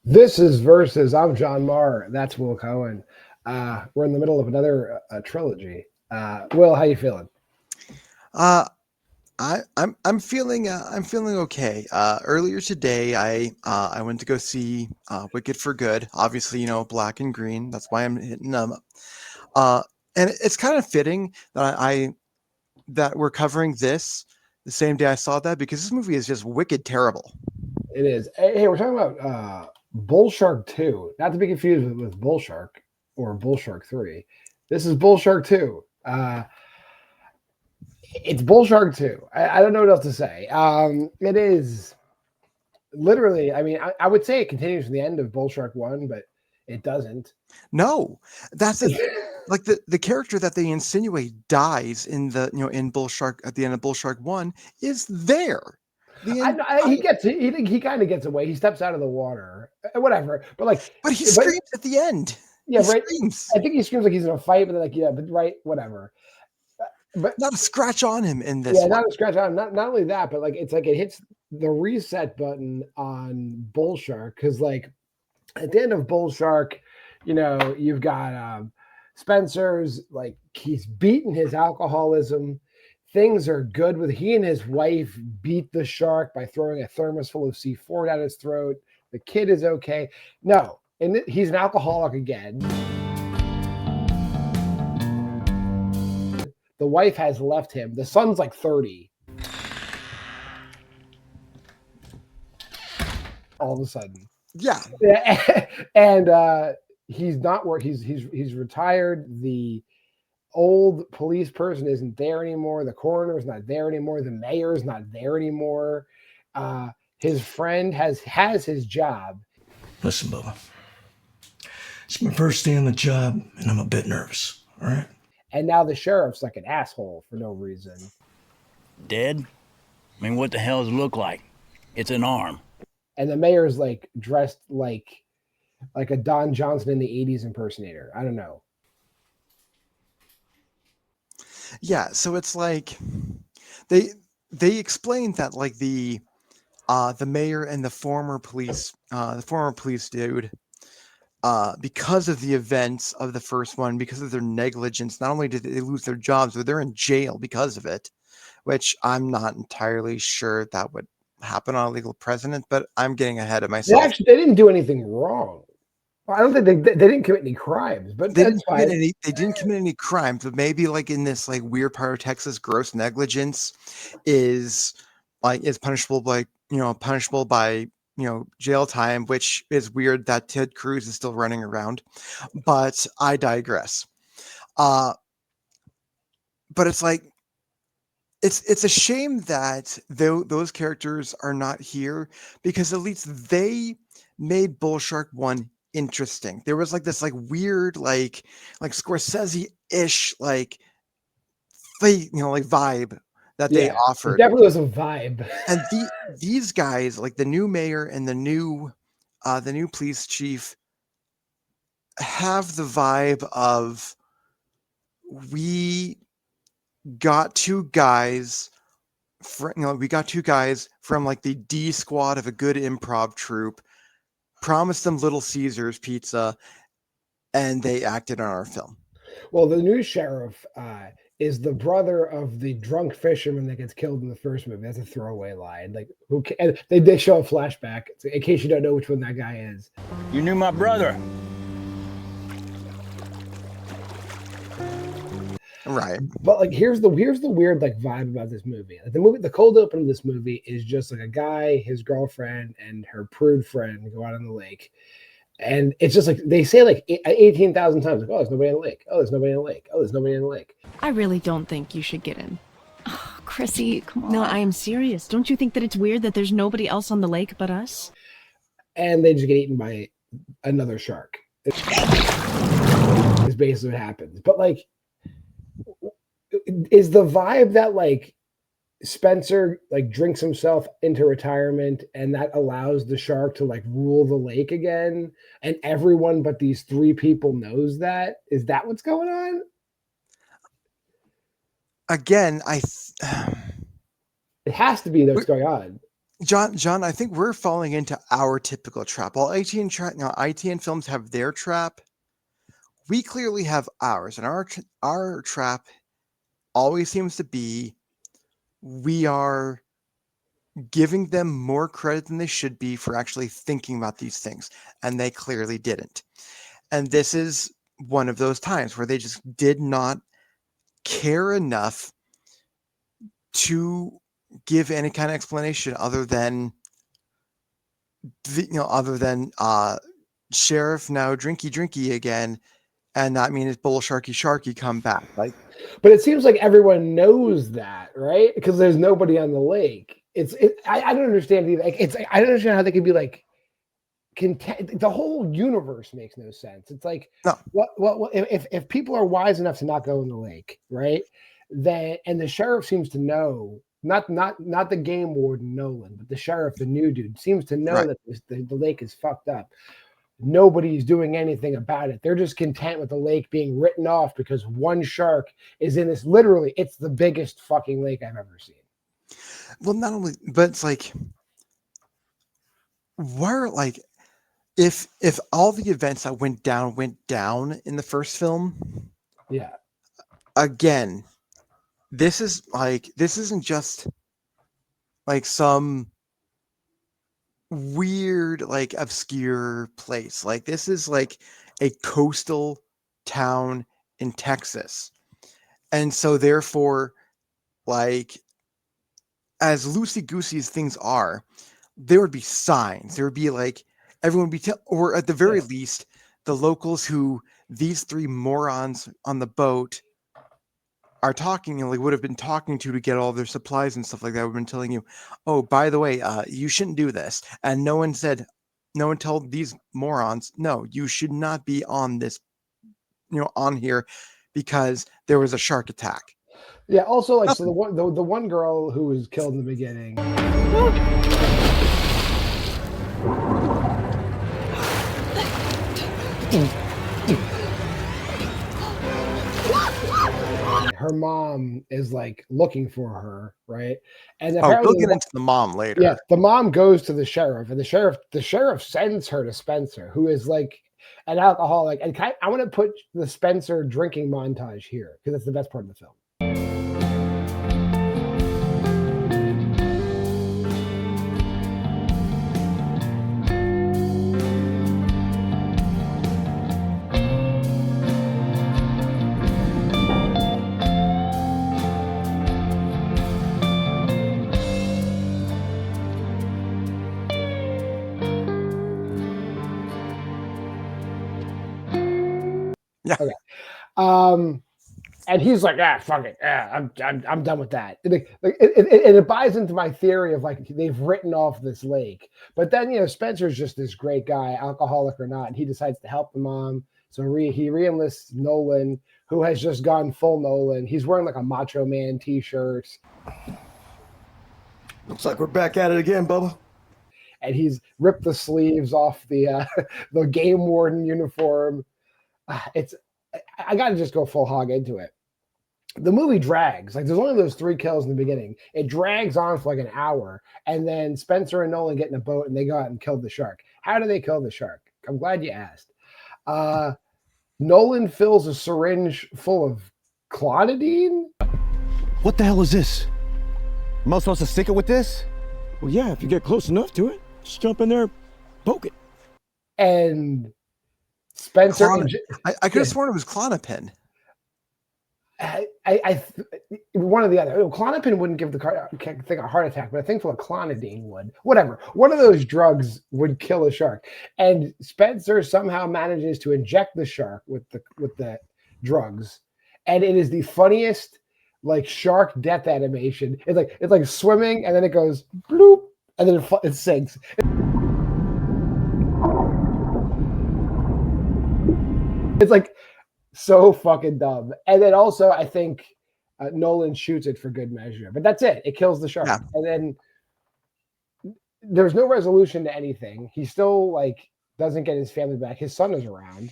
This is Versus. I'm JWMaher. That's Will Cohen. We're in the middle of another trilogy. Will, how you feeling? I'm feeling okay. Earlier today, I went to go see Wicked for Good. Obviously, black and green. That's why I'm hitting them. Uh, and it's kind of fitting that that we're covering this the same day I saw that, because this movie is just wicked terrible. It is. Hey, we're talking about Bull Shark 2. Not to be confused with Bull Shark or Bull Shark 3. This is Bull Shark 2. It's Bull Shark 2. I don't know what else to say. It is literally, I would say it continues from the end of Bull Shark 1, but it doesn't. No, that's it. Like the character that they insinuate dies in in Bull Shark at the end of Bull Shark 1 is there. He kind of gets away. He steps out of the water, whatever. But he screams at the end. Yeah, he right. Screams. I think he screams like he's in a fight, but but right, whatever. But not a scratch on him in this. Yeah, not a scratch on him. Not only that, but it's like it hits the reset button on Bull Shark, because at the end of Bull Shark, you've got Spencer's he's beaten his alcoholism. Things are good with he and his wife beat the shark by throwing a thermos full of C4 down his throat. The kid is okay. No, and he's an alcoholic again. The wife has left him. The son's 30. All of a sudden. Yeah. And he's not work. He's retired. The old police person isn't there anymore. The coroner's not there anymore. The mayor's not there anymore. His friend has his job. Listen, Bubba. It's my first day on the job, and I'm a bit nervous. All right. And now the sheriff's like an asshole for no reason. Dead? I mean, what the hell does it look like? It's an arm. And the mayor's dressed like a Don Johnson in the 80s impersonator. I don't know. Yeah, so it's like they explained that the mayor and the former police dude, because of the events of the first one, because of their negligence, not only did they lose their jobs, but they're in jail because of it, which I'm not entirely sure that would happen on a legal precedent, but I'm getting ahead of myself. They didn't do anything wrong. I don't think they didn't commit any crimes, but they didn't commit any crimes, but maybe in this weird part of Texas, gross negligence is punishable by jail time, which is weird that Ted Cruz is still running around. But I digress. But it's it's a shame that those characters are not here, because at least they made Bull Shark 1 interesting. There was this weird like Scorsese-ish vibe that they offered. It definitely was a vibe. And these guys, the new mayor and the new police chief, have the vibe of, we got two guys from the D squad of a good improv troupe, promised them Little Caesars pizza, and they acted on our film. Well, the new sheriff is the brother of the drunk fisherman that gets killed in the first movie. That's a throwaway line. And they show a flashback in case you don't know which one that guy is. You knew my brother. Right. But here's the weird vibe about this movie. The cold open of this movie is just a guy, his girlfriend, and her prude friend go out on the lake. And it's just they say 18,000 times, oh, there's nobody in the lake. Oh, there's nobody in the lake. Oh, there's nobody in the lake. I really don't think you should get in. Oh, Chrissy, come on. No, I am serious. Don't you think that it's weird that there's nobody else on the lake but us? And they just get eaten by another shark. It's basically what happens. But is the vibe that Spencer drinks himself into retirement, and that allows the shark to rule the lake again, and everyone but these three people knows that? Is that what's going on? Again, it has to be what's going on. John, I think we're falling into our typical trap. While ITN films have their trap, we clearly have ours, and our trap always seems to be we are giving them more credit than they should be for actually thinking about these things, and they clearly didn't. And this is one of those times where they just did not care enough to give any kind of explanation other than sheriff now drinky again, and that means bull sharky come back. Like, but it seems like everyone knows that, right? Because there's nobody on the lake. I don't understand either. I don't understand how they could be like the whole universe makes no sense. It's like, no. What if people are wise enough to not go in the lake, right? Then and the sheriff seems to know, not the game warden Nolan, but the sheriff, the new dude, seems to know right. that the lake is fucked up. Nobody's doing anything about it. They're just content with the lake being written off because one shark is in this. Literally, it's the biggest fucking lake I've ever seen. Well, not only, but it's like, why, like, if all the events that went down in the first film, yeah. Again, this isn't just like some weird, like, obscure place. Like, this is like a coastal town in Texas, and so therefore, like, as loosey-goosey as things are, there would be signs. There would be like everyone would be, or at the very least, the locals who these three morons on the boat are talking, and like would have been talking to get all their supplies and stuff like that. Would have been telling you, oh, by the way, you shouldn't do this. And no one told these morons, no, you should not be on this, on here because there was a shark attack. Yeah. Also, like, so the one girl who was killed in the beginning. Her mom is like looking for her, right? And apparently, we'll get into the mom later. Yeah, the mom goes to the sheriff, and the sheriff sends her to Spencer, who is like an alcoholic. And I want to put the Spencer drinking montage here because that's the best part of the film. Yeah. Okay. And he's like, fuck it. I'm done with that. And it buys into my theory of like they've written off this lake. But then, Spencer's just this great guy, alcoholic or not, and he decides to help the mom. So he re-enlists Nolan, who has just gone full Nolan. He's wearing like a Macho Man t-shirt. Looks like we're back at it again, Bubba. And he's ripped the sleeves off the game warden uniform. I got to just go full hog into it. The movie drags. Like, there's only those 3 kills in the beginning. It drags on for like an hour, and then Spencer and Nolan get in a boat and they go out and kill the shark. How do they kill the shark? I'm glad you asked. Nolan fills a syringe full of clonidine. What the hell is this? Am I supposed to stick it with this? Well, yeah, if you get close enough to it, just jump in there, poke it. And Spencer, I could have sworn it was Klonopin. One or the other. Klonopin wouldn't give the thing a heart attack, but I think clonidine would. Whatever. One of those drugs would kill a shark. And Spencer somehow manages to inject the shark with the drugs, and it is the funniest like shark death animation. It's like swimming, and then it goes bloop, and then it sinks. It's like so fucking dumb. And then also, I think Nolan shoots it for good measure, but that's it. It kills the shark. Yeah. And then there's no resolution to anything. He still like doesn't get his family back. His son is around.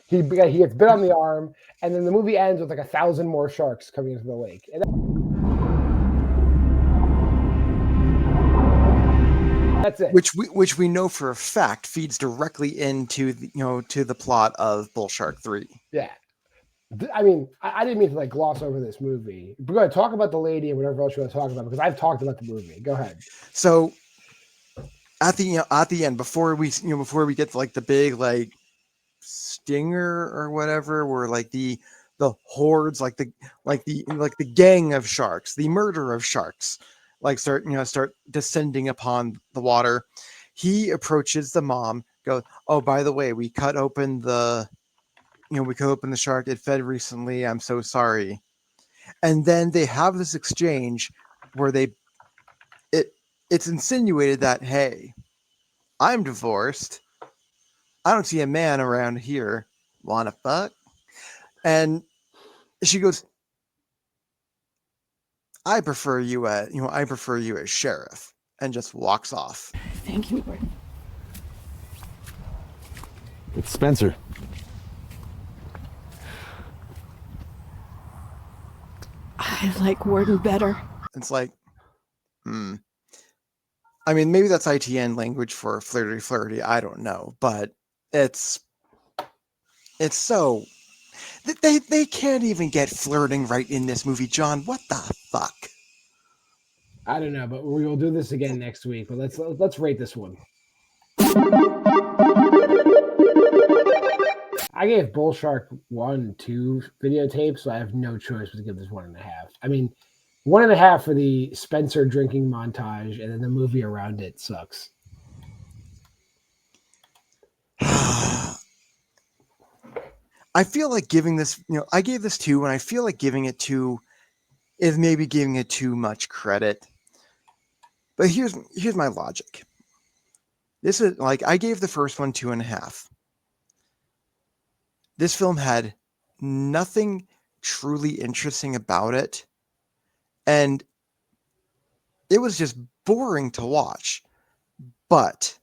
He gets bit on the arm, and then the movie ends with like 1,000 more sharks coming into the lake. And That's it. Which we know for a fact feeds directly into to the plot of Bull Shark 3. Yeah. I mean, I didn't mean to like gloss over this movie. We're going to talk about the lady and whatever else you want to talk about because I've talked about the movie. Go ahead. So at the end, before we get to like the big like stinger or whatever, where like the hordes, like the gang of sharks, the murder of sharks, like start descending upon the water. He approaches the mom, goes, "Oh, by the way, we cut open the shark. It fed recently. I'm so sorry." And then they have this exchange where it's insinuated that, hey, I'm divorced. I don't see a man around here. Wanna fuck? And she goes, I prefer you as sheriff, and just walks off. Thank you, Warden. It's Spencer. I like Warden better. It's like, I mean, maybe that's ITN language for flirty. I don't know, but it's so they can't even get flirting right in this movie, John. What the fuck? I don't know, but we will do this again next week. But let's rate this one. I gave Bull Shark 1, 2 videotapes, so I have no choice but to give this 1.5. I mean, 1.5 for the Spencer drinking montage, and then the movie around it sucks. I feel like giving this, I gave this 2, and I feel like giving it 2 is maybe giving it too much credit. But here's my logic. This is like, I gave the first one 2.5. This film had nothing truly interesting about it, and it was just boring to watch. But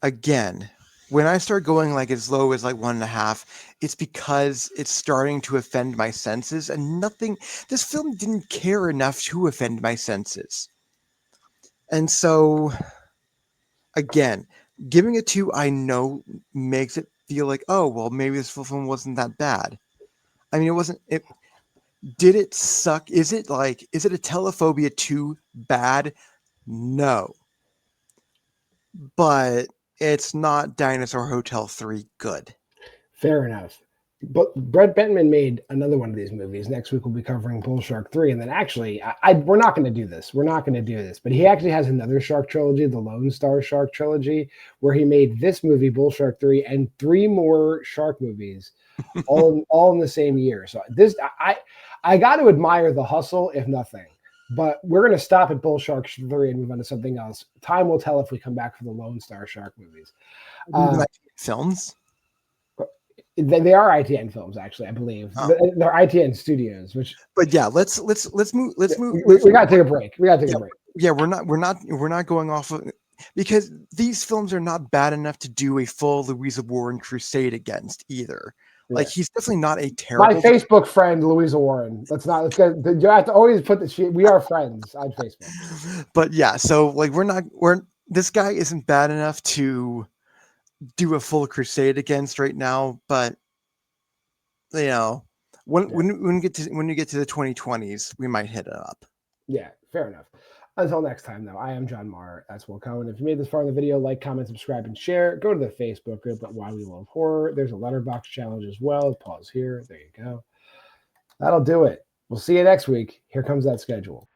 again, when I start going like as low as like 1.5, it's because it's starting to offend my senses, and this film didn't care enough to offend my senses. And so again, giving it 2, I know makes it feel like, oh, well, maybe this film wasn't that bad. I mean, did it suck? Is it a Telephobia 2 bad? No. But it's not Dinosaur Hotel 3 good. Fair enough. But Brett Bentman made another one of these movies. Next week we'll be covering Bull Shark 3. And then actually, we're not going to do this. We're not going to do this. But he actually has another shark trilogy, the Lone Star Shark trilogy, where he made this movie, Bull Shark 3, and 3 more shark movies all in the same year. So I got to admire the hustle, if nothing. But we're going to stop at Bull Shark 3 and move on to something else. Time will tell if we come back for the Lone Star Shark movies. Films? They are ITN films, actually, I believe. Oh. They're ITN studios, But yeah, let's move. Let's move. We got to take a break. Yeah, we're not going off of, because these films are not bad enough to do a full Louisa Warren crusade against either. Yeah. Like, he's definitely not a terrible. My Facebook friend, Louisa Warren. You have to always put we are friends on Facebook. But yeah, so like this guy isn't bad enough to do a full crusade against right now, but when you get to the 2020s, we might hit it up. Yeah, fair enough. Until next time, though, I am JWMaher. That's Will Cohen. If you made this far in the video, like, comment, subscribe, and share. Go to the Facebook group at Why We Love Horror. There's a Letterboxd challenge as well. Pause here. There you go. That'll do it. We'll see you next week. Here comes that schedule.